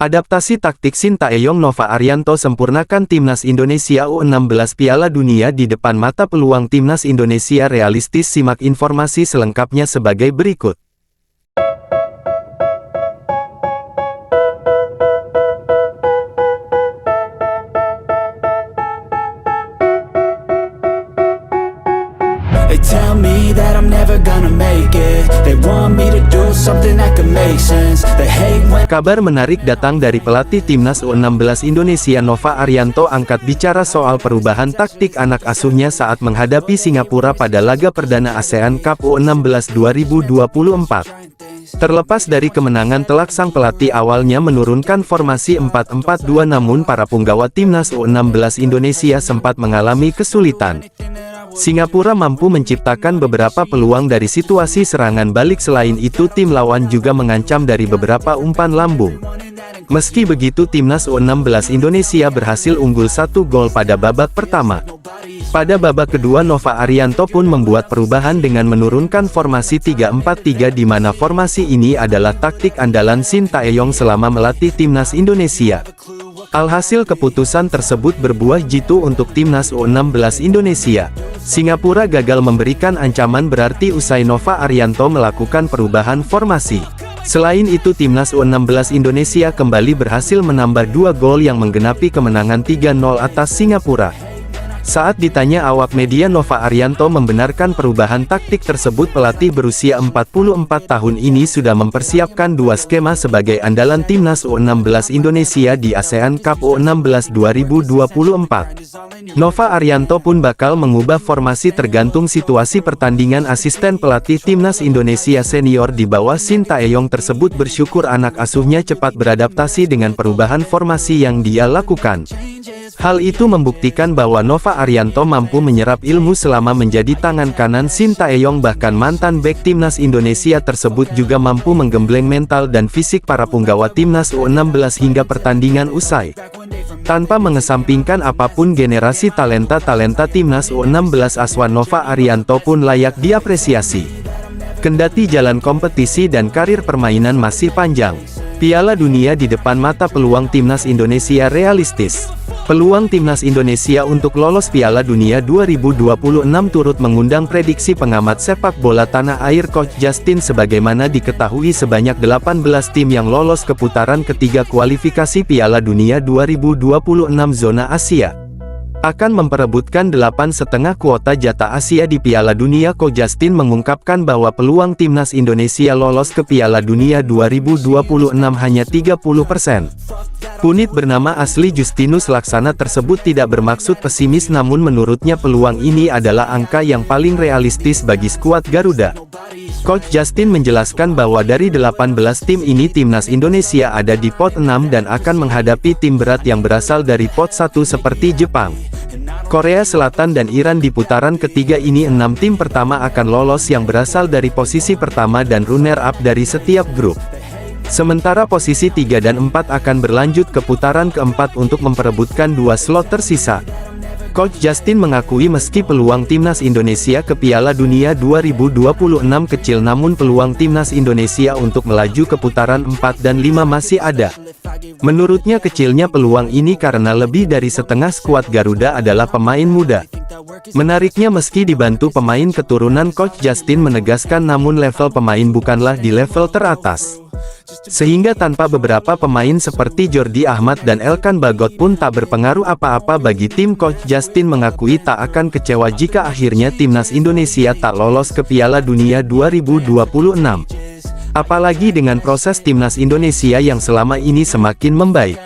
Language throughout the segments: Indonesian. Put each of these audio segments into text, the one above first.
Adaptasi taktik Sintayong Nova Arianto sempurnakan Timnas Indonesia U16 Piala Dunia di depan mata peluang Timnas Indonesia realistis. Simak informasi selengkapnya sebagai berikut. They tell me that I'm never gonna make it. They want me to do something that could make sense. They hate when... Kabar menarik datang dari pelatih Timnas U16 Indonesia Nova Arianto angkat bicara soal perubahan taktik anak asuhnya saat menghadapi Singapura pada laga perdana ASEAN Cup U16 2024. Terlepas dari kemenangan telak, sang pelatih awalnya menurunkan formasi 4-4-2, namun para punggawa Timnas U16 Indonesia sempat mengalami kesulitan. Singapura mampu menciptakan beberapa peluang dari situasi serangan balik, selain itu tim lawan juga mengancam dari beberapa umpan lambung. Meski begitu, Timnas U16 Indonesia berhasil unggul 1 gol pada babak pertama. Pada babak kedua, Nova Arianto pun membuat perubahan dengan menurunkan formasi 3-4-3, di mana formasi ini adalah taktik andalan Sintayong selama melatih Timnas Indonesia. Alhasil keputusan tersebut berbuah jitu untuk Timnas U16 Indonesia. Singapura gagal memberikan ancaman berarti usai Nova Arianto melakukan perubahan formasi. Selain itu, Timnas U16 Indonesia kembali berhasil menambah 2 gol yang menggenapi kemenangan 3-0 atas Singapura. Saat ditanya awak media, Nova Arianto membenarkan perubahan taktik tersebut. Pelatih berusia 44 tahun ini sudah mempersiapkan 2 skema sebagai andalan Timnas U16 Indonesia di ASEAN Cup U16 2024. Nova Arianto pun bakal mengubah formasi tergantung situasi pertandingan. Asisten pelatih Timnas Indonesia senior di bawah Sintayong tersebut bersyukur anak asuhnya cepat beradaptasi dengan perubahan formasi yang dia lakukan. Hal itu membuktikan bahwa Nova Arianto mampu menyerap ilmu selama menjadi tangan kanan Sintayong. Bahkan mantan bek Timnas Indonesia tersebut juga mampu menggembleng mental dan fisik para punggawa Timnas U16 hingga pertandingan usai. Tanpa mengesampingkan apapun generasi talenta-talenta Timnas U16 asuhan Nova Arianto pun layak diapresiasi. Kendati jalan kompetisi dan karir permainan masih panjang, Piala Dunia di depan mata, peluang Timnas Indonesia realistis. Peluang Timnas Indonesia untuk lolos Piala Dunia 2026 turut mengundang prediksi pengamat sepak bola tanah air Coach Justin. Sebagaimana diketahui, sebanyak 18 tim yang lolos ke putaran ketiga kualifikasi Piala Dunia 2026 zona Asia akan memperebutkan 8,5 kuota jatah Asia di Piala Dunia. Coach Justin mengungkapkan bahwa peluang Timnas Indonesia lolos ke Piala Dunia 2026 hanya 30%. Punit bernama asli Justinus Laksana tersebut tidak bermaksud pesimis, namun menurutnya peluang ini adalah angka yang paling realistis bagi skuad Garuda. Coach Justin menjelaskan bahwa dari 18 tim ini, Timnas Indonesia ada di pot 6 dan akan menghadapi tim berat yang berasal dari pot 1 seperti Jepang, Korea Selatan dan Iran. Di putaran ketiga ini 6 tim pertama akan lolos yang berasal dari posisi pertama dan runner-up dari setiap grup. Sementara posisi 3 dan 4 akan berlanjut ke putaran keempat untuk memperebutkan 2 slot tersisa. Coach Justin mengakui meski peluang Timnas Indonesia ke Piala Dunia 2026 kecil, namun peluang Timnas Indonesia untuk melaju ke putaran 4 dan 5 masih ada. Menurutnya kecilnya peluang ini karena lebih dari setengah skuad Garuda adalah pemain muda. Menariknya, meski dibantu pemain keturunan, Coach Justin menegaskan namun level pemain bukanlah di level teratas. Sehingga tanpa beberapa pemain seperti Jordi Ahmad dan Elkan Bagot pun tak berpengaruh apa-apa bagi tim. Coach Justin mengakui tak akan kecewa jika akhirnya Timnas Indonesia tak lolos ke Piala Dunia 2026. Apalagi dengan proses Timnas Indonesia yang selama ini semakin membaik.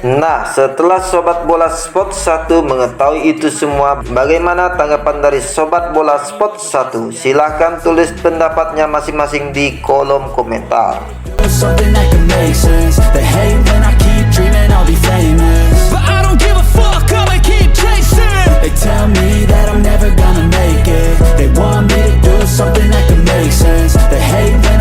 Nah, setelah Sobat Bola Sport 1 mengetahui itu semua, bagaimana tanggapan dari Sobat Bola Sport 1? Silahkan tulis pendapatnya masing-masing di kolom komentar. They tell me that I'm never gonna make it. They want me to do something that can make sense. They hate when